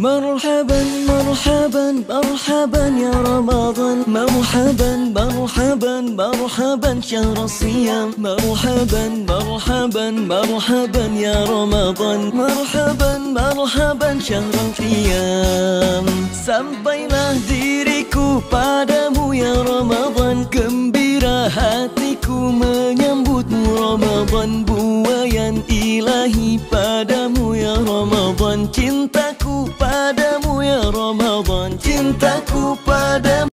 مرحبا مرحبا مرحبا يا رمضان، مرحبا مرحبا مرحبا شهر الصيام، مرحبا مرحبا مرحبا يا رمضان، مرحبا مرحبا شهر القيام. Sampailah diriku padamu ya Ramadan, gembira hatiku menyambutmu Ramadan, buayan ilahi padamu ya Ramadan, cintaku padamu ya Ramadan, cintaku padamu.